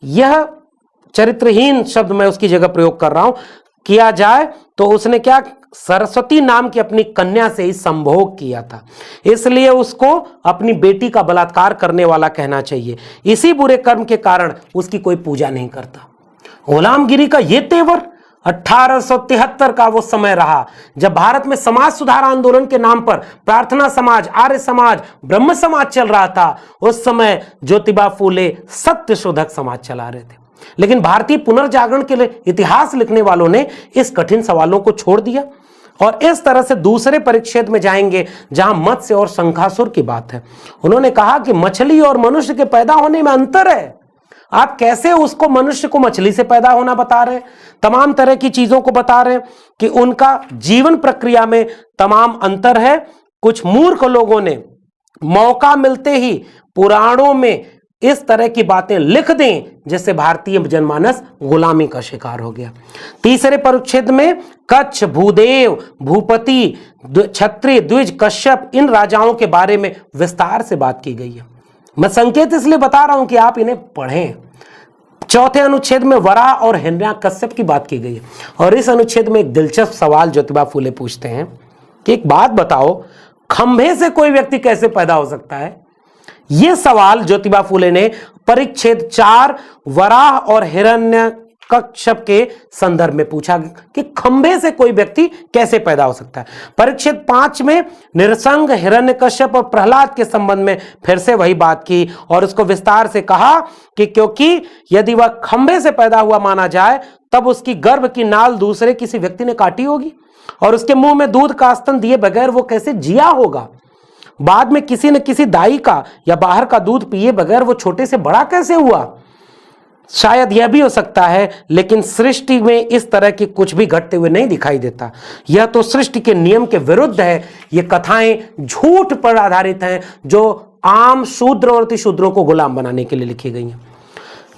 यह चरित्रहीन शब्द मैं उसकी जगह प्रयोग कर रहा हूं, किया जाए तो उसने क्या, सरस्वती नाम की अपनी कन्या से ही संभोग किया था, इसलिए उसको अपनी बेटी का बलात्कार करने वाला कहना चाहिए। इसी बुरे कर्म के कारण उसकी कोई पूजा नहीं करता। गुलामगिरी का यह तेवर 1873 का वो समय रहा जब भारत में समाज सुधार आंदोलन के नाम पर प्रार्थना समाज, आर्य समाज, ब्रह्म समाज चल रहा था। उस समय ज्योतिबा फूले सत्य शोधक समाज चला रहे थे। लेकिन भारतीय पुनर्जागरण के लिए इतिहास लिखने वालों ने इस कठिन सवालों को छोड़ दिया और इस तरह से दूसरे परिच्छेद में जाएंगे जहां मत्स्य और शंखासुर की बात है। उन्होंने कहा कि मछली और मनुष्य के पैदा होने में अंतर है। आप कैसे उसको, मनुष्य को मछली से पैदा होना बता रहे हैं, तमाम तरह की चीजों को बता रहे हैं कि उनका जीवन प्रक्रिया में तमाम अंतर है। कुछ मूर्ख लोगों ने मौका मिलते ही पुराणों में इस तरह की बातें लिख दें जिससे भारतीय जनमानस गुलामी का शिकार हो गया। तीसरे परिच्छेद में कच्छ, भूदेव, भूपति, क्षत्रिय, द्विज, कश्यप, इन राजाओं के बारे में विस्तार से बात की गई है। मैं संकेत इसलिए बता रहा हूं कि आप इन्हें पढ़ें। चौथे अनुच्छेद में वराह और हिरण्यकश्यप की बात की गई है और इस अनुच्छेद में एक दिलचस्प सवाल ज्योतिबा फूले पूछते हैं कि एक बात बताओ, खंभे से कोई व्यक्ति कैसे पैदा हो सकता है? यह सवाल ज्योतिबा फूले ने परिच्छेद 4 वराह और हिरण्यकश्यप के संदर्भ में पूछा कि खंभे से कोई व्यक्ति कैसे पैदा हो सकता है। परिच्छेद 5 में नृसंग, हिरण्यकश्यप और प्रहलाद के संबंध में फिर से वही बात की और उसको विस्तार से कहा कि क्योंकि यदि वह खंभे से पैदा हुआ माना जाए तब उसकी गर्भ की नाल दूसरे किसी व्यक्ति ने काटी होगी और उसके मुंह में दूध का स्तन दिए बगैर वो कैसे जिया होगा। बाद में किसी न किसी दाई का या बाहर का दूध पिए बगैर वो छोटे से बड़ा कैसे हुआ। शायद यह भी हो सकता है, लेकिन सृष्टि में इस तरह की कुछ भी घटते हुए नहीं दिखाई देता। यह तो सृष्टि के नियम के विरुद्ध है। ये कथाएं झूठ पर आधारित हैं जो आम शूद्र और अतिशूद्रों को गुलाम बनाने के लिए लिखी गई हैं।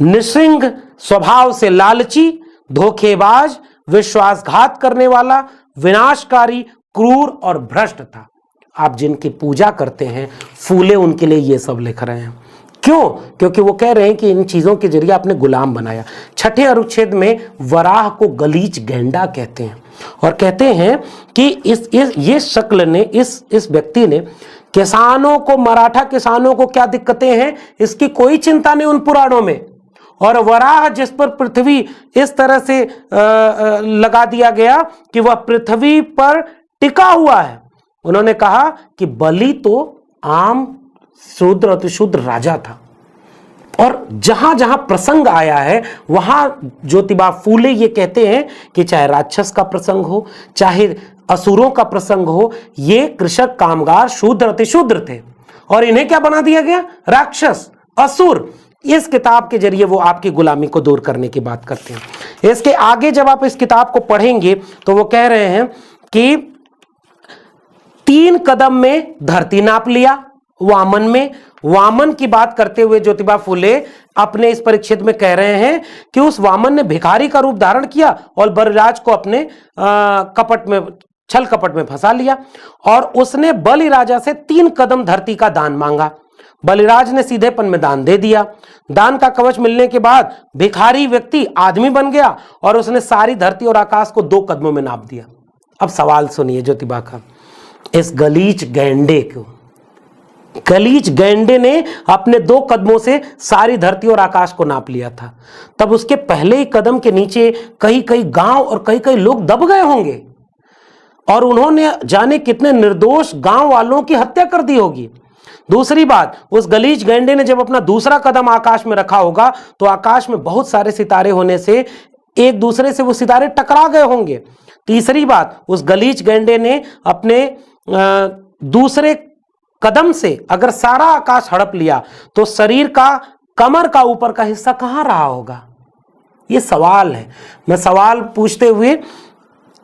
नृसिंह स्वभाव से लालची, धोखेबाज, विश्वासघात करने वाला, विनाशकारी, क्रूर और भ्रष्ट था। आप जिनकी पूजा करते हैं, फूले उनके लिए ये सब लिख रहे हैं। क्यों? क्योंकि वो कह रहे हैं कि इन चीजों के जरिए आपने गुलाम बनाया। छठे अनुच्छेद में वराह को गलीच गेंडा कहते हैं और कहते हैं कि ये शक्ल ने, इस व्यक्ति ने किसानों को, मराठा किसानों को क्या दिक्कतें हैं इसकी कोई चिंता नहीं उन पुराणों में। और वराह जिस पर पृथ्वी इस तरह से लगा दिया गया कि वह पृथ्वी पर टिका हुआ है। उन्होंने कहा कि बलि तो आम शूद्र अतिशूद्र राजा था और जहां जहां प्रसंग आया है वहां ज्योतिबा फूले ये कहते हैं कि चाहे राक्षस का प्रसंग हो, चाहे असुरों का प्रसंग हो, ये कृषक, कामगार, शूद्र अतिशूद्र थे और इन्हें क्या बना दिया गया? राक्षस, असुर। इस किताब के जरिए वो आपकी गुलामी को दूर करने की बात करते हैं। इसके आगे जब आप इस किताब को पढ़ेंगे तो वो कह रहे हैं कि 3 कदम में धरती नाप लिया वामन में। वामन की बात करते हुए ज्योतिबा फूले अपने इस परिच्छेद में कह रहे हैं कि उस वामन ने भिखारी का रूप धारण किया और बलिराज को अपने कपट में, छल कपट में फंसा लिया और उसने बलि राजा से 3 कदम धरती का दान मांगा। बलिराज ने सीधेपन में दान दे दिया। दान का कवच मिलने के बाद भिखारी व्यक्ति आदमी बन गया और उसने सारी धरती और आकाश को 2 कदमों में नाप दिया। अब सवाल सुनिए ज्योतिबा का। इस गलीच गैंडे ने अपने 2 कदमों से सारी धरती और आकाश को नाप लिया था। तब उसके पहले ही कदम के नीचे कई कई गांव और कई कई लोग दब गए होंगे और उन्होंने जाने कितने निर्दोष गांव वालों की हत्या कर दी होगी। दूसरी बात, उस गलीच गैंडे ने जब अपना दूसरा कदम आकाश में रखा होगा तो आकाश में बहुत सारे सितारे होने से एक दूसरे से वो सितारे टकरा गए होंगे। तीसरी बात, उस गलीच गैंडे ने अपने दूसरे कदम से अगर सारा आकाश हड़प लिया तो शरीर का, कमर का ऊपर का हिस्सा कहां रहा होगा? ये सवाल है। मैं सवाल पूछते हुए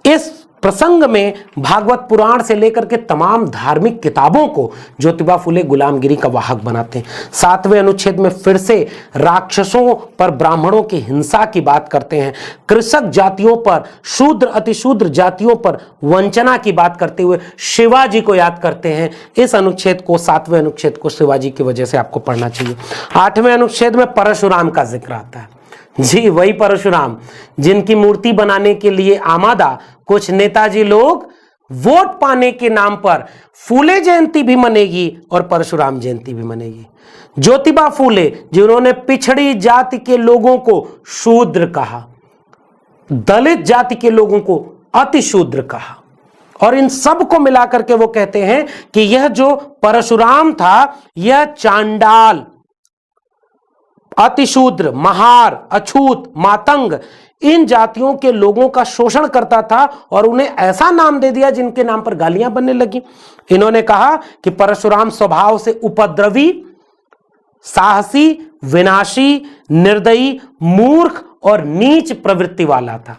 इस प्रसंग में भागवत पुराण से लेकर के तमाम धार्मिक किताबों को ज्योतिबा फुले गुलामगिरी का वाहक बनाते हैं। 7वें अनुच्छेद में फिर से राक्षसों पर ब्राह्मणों की हिंसा की बात करते हैं, कृषक जातियों पर, शूद्र अतिशूद्र जातियों पर वंचना की बात करते हुए शिवाजी को याद करते हैं। इस अनुच्छेद को, 7वें अनुच्छेद को शिवाजी की वजह से आपको पढ़ना चाहिए। 8वें अनुच्छेद में परशुराम का जिक्र आता है। जी, वही परशुराम जिनकी मूर्ति बनाने के लिए आमादा कुछ नेताजी लोग वोट पाने के नाम पर फूले जयंती भी मनेगी और परशुराम जयंती भी मनेगी। ज्योतिबा फूले जिन्होंने पिछड़ी जाति के लोगों को शूद्र कहा, दलित जाति के लोगों को अतिशूद्र कहा, और इन सब को मिलाकर के वो कहते हैं कि यह जो परशुराम था यह चांडाल, अतिशूद्र, महार, अछूत, मातंग इन जातियों के लोगों का शोषण करता था और उन्हें ऐसा नाम दे दिया जिनके नाम पर गालियां बनने लगी। इन्होंने कहा कि परशुराम स्वभाव से उपद्रवी, साहसी, विनाशी, निर्दयी, मूर्ख और नीच प्रवृत्ति वाला था।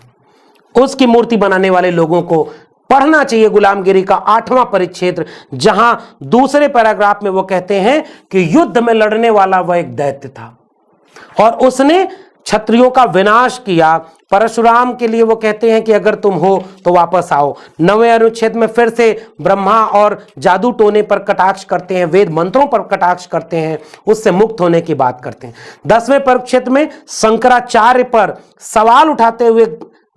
उसकी मूर्ति बनाने वाले लोगों को पढ़ना चाहिए गुलामगिरी का 8वां परिच्छेद, जहां दूसरे पैराग्राफ में वो कहते हैं कि युद्ध में लड़ने वाला वह एक दैत्य था और उसने क्षत्रियों का विनाश किया। परशुराम के लिए वो कहते हैं कि अगर तुम हो तो वापस आओ। 9वें अनुच्छेद में फिर से ब्रह्मा और जादू टोने पर कटाक्ष करते हैं, वेद मंत्रों पर कटाक्ष करते हैं, उससे मुक्त होने की बात करते हैं। 10वें परिच्छेद में शंकराचार्य पर सवाल उठाते हुए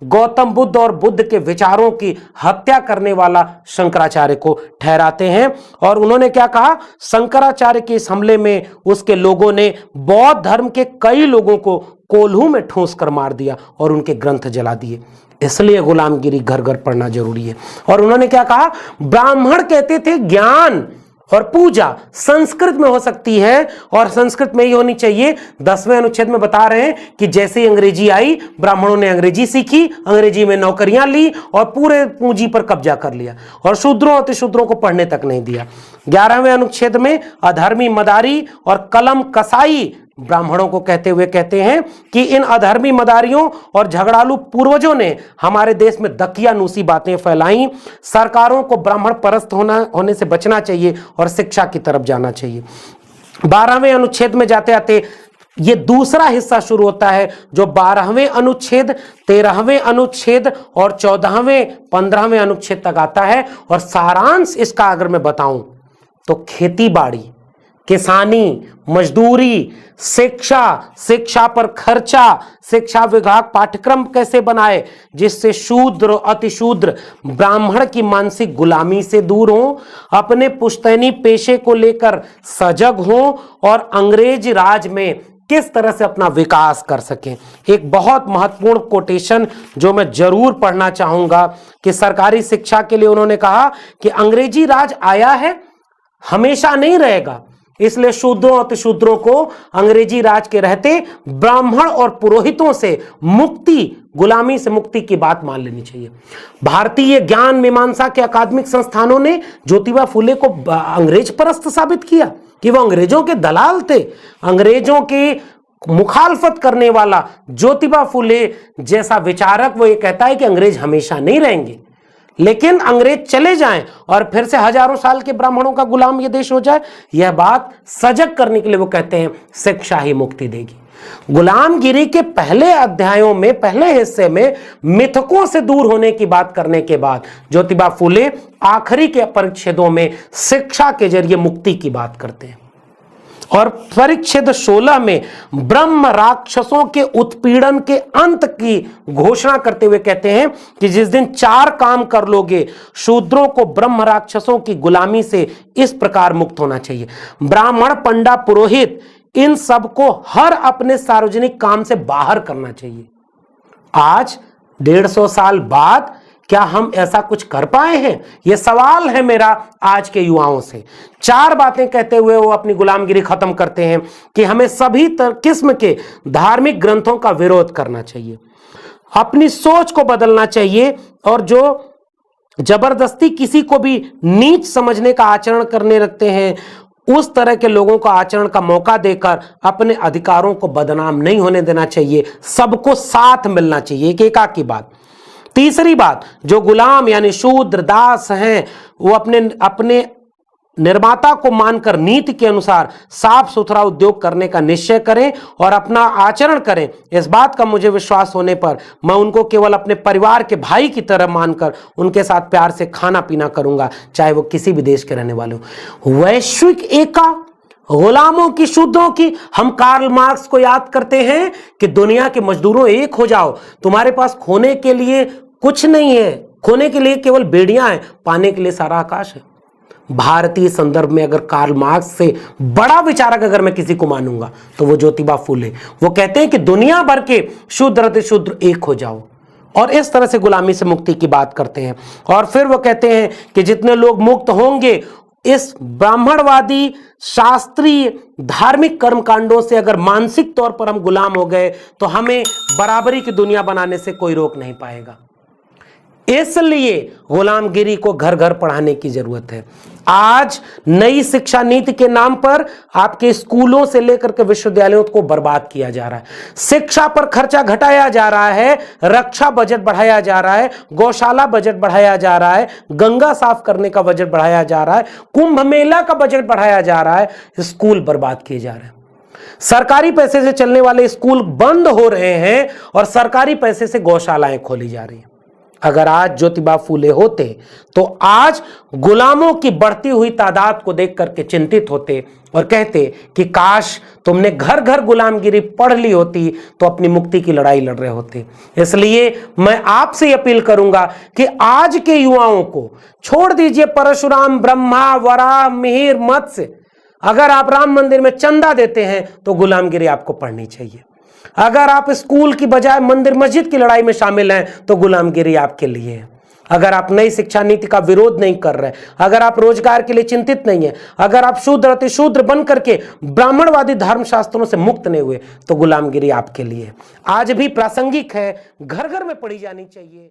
गौतम बुद्ध और बुद्ध के विचारों की हत्या करने वाला शंकराचार्य को ठहराते हैं। और उन्होंने क्या कहा, शंकराचार्य के इस हमले में उसके लोगों ने बौद्ध धर्म के कई लोगों को कोल्हू में ठूंस कर मार दिया और उनके ग्रंथ जला दिए। इसलिए गुलामगिरी घर घर पढ़ना जरूरी है। और उन्होंने क्या कहा, ब्राह्मण कहते थे ज्ञान और पूजा संस्कृत में हो सकती है और संस्कृत में ही होनी चाहिए। 10वें अनुच्छेद में बता रहे हैं कि जैसे ही अंग्रेजी आई, ब्राह्मणों ने अंग्रेजी सीखी, अंग्रेजी में नौकरियां ली और पूरे पूंजी पर कब्जा कर लिया और शूद्रों अतिशूद्रों को पढ़ने तक नहीं दिया। 11वें अनुच्छेद में अधर्मी, मदारी और कलम कसाई ब्राह्मणों को कहते हुए कहते हैं कि इन अधर्मी, मदारियों और झगड़ालू पूर्वजों ने हमारे देश में दकियानूसी बातें फैलाई। सरकारों को ब्राह्मण परस्त होने से बचना चाहिए और शिक्षा की तरफ जाना चाहिए। 12वें अनुच्छेद में जाते आते ये दूसरा हिस्सा शुरू होता है जो 12वें अनुच्छेद, 13वें अनुच्छेद और 14वें, 15वें अनुच्छेद तक आता है। और सारांश इसका अगर मैं बताऊं तो खेती बाड़ी, किसानी, मजदूरी, शिक्षा, शिक्षा पर खर्चा, शिक्षा विभाग पाठ्यक्रम कैसे बनाए जिससे शूद्र अतिशूद्र ब्राह्मण की मानसिक गुलामी से दूर हो, अपने पुश्तैनी पेशे को लेकर सजग हो और अंग्रेज राज में किस तरह से अपना विकास कर सकें। एक बहुत महत्वपूर्ण कोटेशन जो मैं जरूर पढ़ना चाहूंगा कि सरकारी शिक्षा के लिए उन्होंने कहा कि अंग्रेजी राज आया है, हमेशा नहीं रहेगा, इसलिए शूद्रों अतिशूद्रों को अंग्रेजी राज के रहते ब्राह्मण और पुरोहितों से मुक्ति, गुलामी से मुक्ति की बात मान लेनी चाहिए। भारतीय ज्ञान मीमांसा के अकादमिक संस्थानों ने ज्योतिबा फुले को अंग्रेज परस्त साबित किया कि वह अंग्रेजों के दलाल थे। अंग्रेजों के मुखालफत करने वाला ज्योतिबा फुले जैसा विचारक वो ये कहता है कि अंग्रेज हमेशा नहीं रहेंगे, लेकिन अंग्रेज चले जाएं और फिर से हजारों साल के ब्राह्मणों का गुलाम ये देश हो जाए। यह बात सजग करने के लिए वो कहते हैं शिक्षा ही मुक्ति देगी। गुलामगिरी के पहले अध्यायों में, पहले हिस्से में मिथकों से दूर होने की बात करने के बाद ज्योतिबा फुले आखिरी के परिच्छेदों में शिक्षा के जरिए मुक्ति की बात करते हैं। और परिच्छेद 16 में ब्रह्म राक्षसों के उत्पीड़न के अंत की घोषणा करते हुए कहते हैं कि जिस दिन 4 काम कर लोगे, शूद्रों को ब्रह्म राक्षसों की गुलामी से इस प्रकार मुक्त होना चाहिए। ब्राह्मण, पंडा, पुरोहित इन सबको हर अपने सार्वजनिक काम से बाहर करना चाहिए। आज 150 साल बाद क्या हम ऐसा कुछ कर पाए हैं? यह सवाल है मेरा आज के युवाओं से। 4 बातें कहते हुए वो अपनी गुलामगिरी खत्म करते हैं कि हमें सभी किस्म के धार्मिक ग्रंथों का विरोध करना चाहिए, अपनी सोच को बदलना चाहिए और जो जबरदस्ती किसी को भी नीच समझने का आचरण करने लगते हैं उस तरह के लोगों को आचरण का मौका देकर अपने अधिकारों को बदनाम नहीं होने देना चाहिए। सबको साथ मिलना चाहिए, एक एकाकी बात। तीसरी बात, जो गुलाम यानी शूद्र दास हैं वो अपने निर्माता को मानकर नीति के अनुसार साफ सुथरा उद्योग करने का निश्चय करें और अपना आचरण करें। इस बात का मुझे विश्वास होने पर मैं उनको केवल अपने परिवार के भाई की तरह मानकर उनके साथ प्यार से खाना पीना करूंगा, चाहे वो किसी भी देश के रहने वाले हो। वैश्विक एका, गुलामों की, शूद्रों की। हम कार्ल मार्क्स को याद करते हैं कि दुनिया के मजदूरों एक हो जाओ, तुम्हारे पास खोने के लिए कुछ नहीं है, खोने के लिए केवल बेड़ियां हैं, पाने के लिए सारा आकाश है। भारतीय संदर्भ में अगर कार्ल मार्क्स से बड़ा विचारक अगर मैं किसी को मानूंगा तो वो ज्योतिबा फूले। वो कहते हैं कि दुनिया भर के शूद्र अति शूद्र एक हो जाओ, और इस तरह से गुलामी से मुक्ति की बात करते हैं। और फिर वो कहते हैं कि जितने लोग मुक्त होंगे इस ब्राह्मणवादी शास्त्रीय धार्मिक कर्मकांडों से, अगर मानसिक तौर पर हम गुलाम हो गए तो हमें बराबरी की दुनिया बनाने से कोई रोक नहीं पाएगा। इसलिए गुलामगिरी को घर घर पढ़ाने की जरूरत है। आज नई शिक्षा नीति के नाम पर आपके स्कूलों से लेकर के विश्वविद्यालयों को बर्बाद किया जा रहा है। शिक्षा पर खर्चा घटाया जा रहा है, रक्षा बजट बढ़ाया जा रहा है, गौशाला बजट बढ़ाया जा रहा है, गंगा साफ करने का बजट बढ़ाया जा रहा है, कुंभ मेला का बजट बढ़ाया जा रहा है, स्कूल बर्बाद किए जा रहे हैं। सरकारी पैसे से चलने वाले स्कूल बंद हो रहे हैं और सरकारी पैसे से गौशालाएं खोली जा रही हैं। अगर आज ज्योतिबा फूले होते तो आज गुलामों की बढ़ती हुई तादाद को देख करके चिंतित होते और कहते कि काश तुमने घर घर गुलामगिरी पढ़ ली होती तो अपनी मुक्ति की लड़ाई लड़ रहे होते। इसलिए मैं आपसे अपील करूंगा कि आज के युवाओं को छोड़ दीजिए परशुराम, ब्रह्मा, वराह, मिहिर, मत्स्य। अगर आप राम मंदिर में चंदा देते हैं तो गुलामगिरी आपको पढ़नी चाहिए। अगर आप स्कूल की बजाय मंदिर मस्जिद की लड़ाई में शामिल हैं तो गुलामगिरी आपके लिए है। अगर आप नई शिक्षा नीति का विरोध नहीं कर रहे, अगर आप रोजगार के लिए चिंतित नहीं है, अगर आप शूद्र अति शूद्र बन करके ब्राह्मणवादी धर्मशास्त्रों से मुक्त नहीं हुए तो गुलामगिरी आपके लिए आज भी प्रासंगिक है, घर घर में पढ़ी जानी चाहिए।